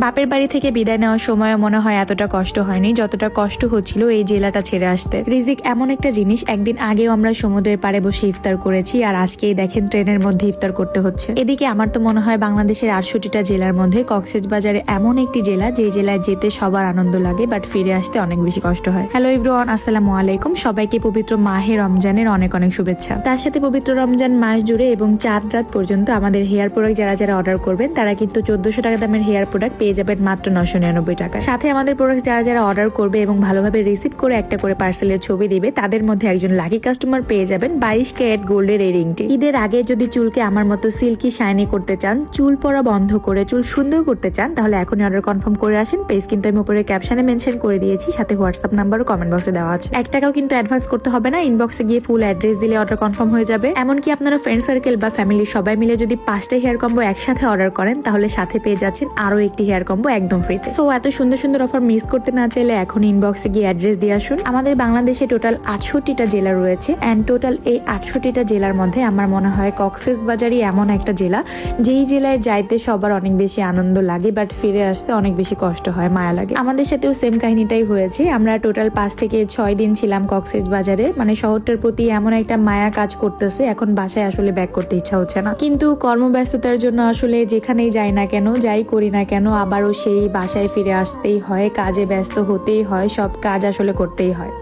বাপের বাড়ি থেকে বিদায় নেওয়ার সময় মনে হয় এতটা কষ্ট হয়নি যতটা কষ্ট হচ্ছিল এই জেলাটা ছেড়ে আসতে। রিজিক এমন একটা জিনিস, একদিন আগেও আমরা সমুদ্রের পাড়ে বসে ইফতার করেছি আর আজকেই দেখেন ট্রেনের মধ্যে ইফতার করতে হচ্ছে। এদিকে আমার তো মনে হয় বাংলাদেশের 68টা জেলার মধ্যে কক্সবাজারে এমন একটি জেলা যে জেলায় যেতে সবার আনন্দ লাগে, বাট ফিরে আসতে অনেক বেশি কষ্ট হয়। হ্যালো এভরিওয়ান, আসসালামু আলাইকুম। সবাইকে পবিত্র মাহে রমজানের অনেক অনেক শুভেচ্ছা। তার সাথে পবিত্র রমজান মাস জুড়ে এবং চাঁদ রাত পর্যন্ত আমাদের হেয়ার প্রোডাক্ট যারা অর্ডার করবেন তারা কিন্তু 1400 টাকা দামের হেয়ার প্রোডাক্ট পেয়ে যাবেন মাত্র 999 টাকা। সাথে আমাদের প্রোডাক্ট যারা অর্ডার করবে এবং ভালোভাবে রিসিভ করে একটা করে পার্সেলের ছবি দিবে তাদের মধ্যে একজন লাকি কাস্টমার পেয়ে যাবেন 22 ক্যারেট গোল্ডের এই রিংটি। ঈদের আগে যদি চুলকে আমার মতো সিল্কি শাইনি করতে চান, চুল পড়া বন্ধ করে চুল সুন্দর করতে চান, তাহলে এখনই অর্ডার কনফার্ম করে আসেন। পেজ কিন্তু আমি উপরে ক্যাপশনে মেনশন করে দিয়েছি, সাথে হোয়াটসঅ্যাপ নাম্বারও কমেন্ট বক্সে দেওয়া আছে। 1 টাকাও কিন্তু অ্যাডভান্স করতে হবে না, ইনবক্সে গিয়ে ফুল অ্যাড্রেস দিলে অর্ডার কনফার্ম হয়ে যাবে। এমনকি আপনারা ফ্রেন্ড সার্কেল বা ফ্যামিলি সবাই মিলে যদি 5টা হেয়ার কম্বো একসাথে অর্ডার করেন তাহলে সাথে পেয়ে যাচ্ছেন আরো একটি হেয়ার কম্বো একদম ফ্রিতে। সো এত সুন্দর সুন্দর অফার মিস করতে না চাইলে এখন ইনবক্সে গিয়ে অ্যাড্রেস দিয়ে আসুন। আমাদের বাংলাদেশে টোটাল 68টা জেলা রয়েছে এন্ড টোটাল এই 68টা জেলার মধ্যে আমার মনে হয় কক্সবাজারই এমন একটা জেলা যেই জেলায় যাইতে সবার অনেক বেশি আনন্দ লাগে, বাট ফিরে আসতে অনেক বেশি কষ্ট হয়, মায়া লাগে। আমাদের সাথেও সেম কাহিনীটাই হয়েছে। আমরা টোটাল 5 থেকে 6 দিন ছিলাম কক্সবাজারে। মানে শহরটার প্রতি এমন একটা মায়া কাজ করতেছে, এখন বাসায় আসলে ব্যাক করতে ইচ্ছা হচ্ছে না। কিন্তু কর্মব্যস্ততার জন্য আসলে যেখানেই যাই না কেন, যাই করি না কেন, আবারও সেই বাসায় ফিরে আসতেই হয়, কাজে ব্যস্ত হতেই হয়, সব কাজ আসলে করতেই হয়।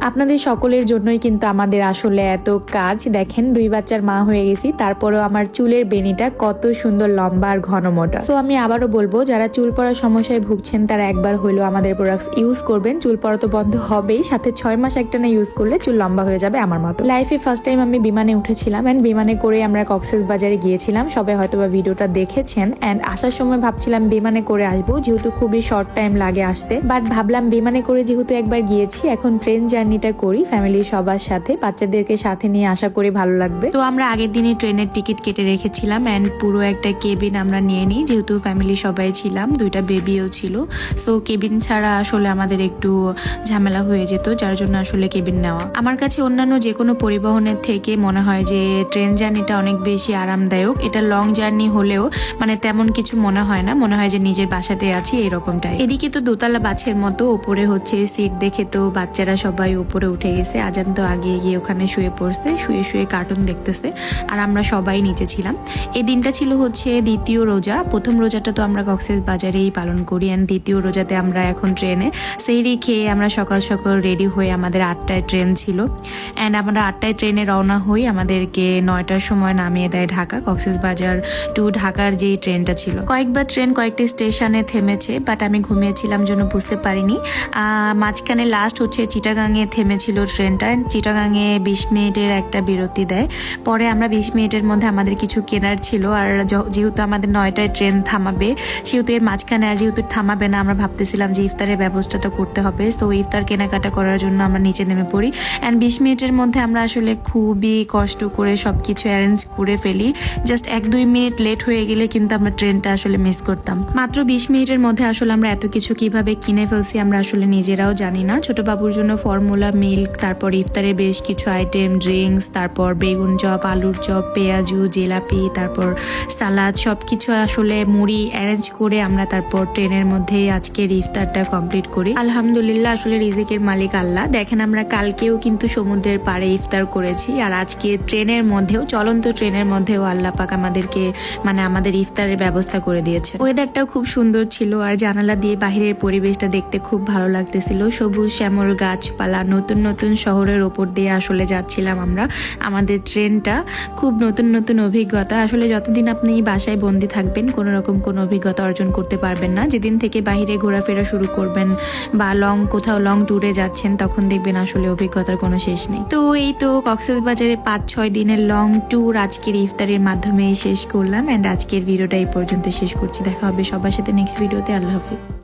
আপনাদের সকলের জন্যই কিন্তু আমাদের আসলে এত কাজ। দেখেন 2 বাচ্চার মা হয়ে গেছি, তারপরেও আমার চুলের বেনিটা কত সুন্দর লম্বা আর ঘন মোটা। সো আমি আবারও বলবো, যারা চুল পড়ার সমস্যায় ভুগছেন তারা একবার হইলেও আমাদের প্রোডাক্টস ইউজ করবেন। চুল পড়া তো বন্ধ হবেই, সাথে 6 মাস একটানা ইউজ করলে চুল লম্বা হয়ে যাবে আমার মতো। লাইফে ফার্স্ট টাইম আমি বিমানে উঠেছিলাম এন্ড বিমানে করে আমরা কক্সবাজারে গিয়েছিলাম। সবাই হয়তোবা ভিডিওটা দেখেছেন। এন্ড আসার সময় ভাবছিলাম বিমানে করে আসবো, যেহেতু খুবই শর্ট টাইম লাগে আসতে, বাট ভাবলাম বিমানে করে যেহেতু একবার গিয়েছি এখন ট্রেন জার্নিটা করি ফ্যামিলি সবার সাথে, বাচ্চাদেরকে সাথে নিয়ে আশা করি ভালো লাগবে। তো আমরা আগের দিনে ট্রেনের টিকিট কেটে রেখেছিলাম এন্ড পুরো একটা কেবিন আমরা নিয়ে নিই, যেহেতু ফ্যামিলি সবাই ছিলাম, 2টা বেবিও ছিল। সো কেবিন ছাড়া আসলে আমাদের একটু ঝামেলা হয়ে যেত, যার জন্য আসলে কেবিন নেওয়া। আমার কাছে অন্যান্য যে কোনো পরিবহনের থেকে মনে হয় যে ট্রেন জার্নিটা অনেক বেশি আরামদায়ক। এটা লং জার্নি হলেও মানে তেমন কিছু মনে হয় না, মনে হয় যে নিজের বাসাতে আছি এরকমটাই। এদিকে তো দোতলা বাছের মতো, উপরে হচ্ছে সিট দেখে তো বাচ্চারা সবাই উপরে উঠে গেছে। আজান তো আগে গিয়ে ওখানে শুয়ে পড়ছে, শুয়ে শুয়ে কার্টুন দেখতেছে আর আমরা সবাই নিচে ছিলাম। এই দিনটা ছিল হচ্ছে দ্বিতীয় রোজা। প্রথম রোজাটা তো আমরা কক্সবাজারেই পালন করি এন্ড দ্বিতীয় রোজাতে আমরা এখন ট্রেনে সেহরি খেয়ে আমরা সকাল সকাল রেডি হয়ে, আমাদের 8টায় ট্রেন ছিল এন্ড আমরা 8টায় ট্রেনে রওনা হই। আমাদেরকে 9টার সময় নামিয়ে দেয় ঢাকা, কক্সবাজার টু ঢাকার যে ট্রেনটা ছিল। কয়েকবার ট্রেন কয়েকটি স্টেশনে থেমেছে, বাট আমি ঘুমিয়েছিলাম জন্য বুঝতে পারিনি। মাঝখানে লাস্ট হচ্ছে চিটাগাঙে থেমেছিল ট্রেনটা। চিটাগাঙে 20 মিনিটের একটা বিরতি দেয়। পরে আমরা 20 মিনিটের মধ্যে আমাদের কিছু কেনার ছিল, আর যেহেতু আমাদের 9টায় ট্রেন থামাবে সেহেতু এর মাঝখানে আর যেহেতু থামাবে না, আমরা ভাবতেছিলাম যে ইফতারের ব্যবস্থাটা করতে হবে। তো ইফতার কেনাকাটা করার জন্য আমরা নিচে নেমে পড়ি অ্যান্ড 20 মিনিটের মধ্যে আমরা আসলে খুবই কষ্ট করে সবকিছু অ্যারেঞ্জ করে ফেলি। জাস্ট 1-2 মিনিট লেট হয়ে গেলে কিন্তু আমরা ট্রেনটা আসলে মিস করতাম। মাত্র 20 মিনিটের মধ্যে আসলে আমরা এত কিছু কিভাবে কিনে ফেলছি আমরা আসলে নিজেরাও জানি না। ছোট বাবুর জন্য ফর্মুলা মিল্ক, তারপর ইফতারে বেশ কিছু আইটেম, ড্রিঙ্কস, তারপর বেগুন চপ, আলুর চপ, পেঁয়াজু, জিলাপি, তারপর সালাদ, সবকিছু আসলে মুড়ি অ্যারেঞ্জ করে আমরা তারপর ট্রেনের মধ্যে আজকের ইফতারটা কমপ্লিট করি। আলহামদুলিল্লাহ, আসলে রিজিকের মালিক আল্লাহ। দেখেন আমরা কালকেও কিন্তু সমুদ্রের পাড়ে ইফতার করেছি আর আজকে ট্রেনের মধ্যেও, চলন্ত ট্রেনের মধ্যেও আল্লাহ পাক আমাদেরকে মানে আমাদের ইফতারের ব্যবস্থা করে দিয়েছে। ওয়েদারটাও খুব সুন্দর ছিল আর জানালা দিয়ে বাহিরের পরিবেশটা দেখতে খুব ভালো লাগতেছিল। সবুজ শ্যামল গাছপালা, নতুন নতুন শহরের ওপর দিয়ে আসলে যাচ্ছিলাম আমরা। আমাদের ট্রেনটা খুব নতুন নতুন অভিজ্ঞতা। আসলে যতদিন আপনি বাসায় বন্দি থাকবেন কোনো রকম কোনো অভিজ্ঞতা অর্জন করতে পারবেন না। যেদিন থেকে বাহিরে ঘোরাফেরা শুরু করবেন বা কোথাও লং ট্যুরে যাচ্ছেন তখন দেখবেন আসলে অভিজ্ঞতার কোনো শেষ নেই। তো এই তো কক্সবাজারে 5-6 দিনের লং ট্যুর আজকের ইফতারের মাধ্যমে শেষ করলাম এন্ড আজকের ভিডিওটা এই পর্যন্ত শেষ করছি। দেখা হবে সবার সাথে নেক্সট ভিডিওতে। আল্লাহ হাফিজ।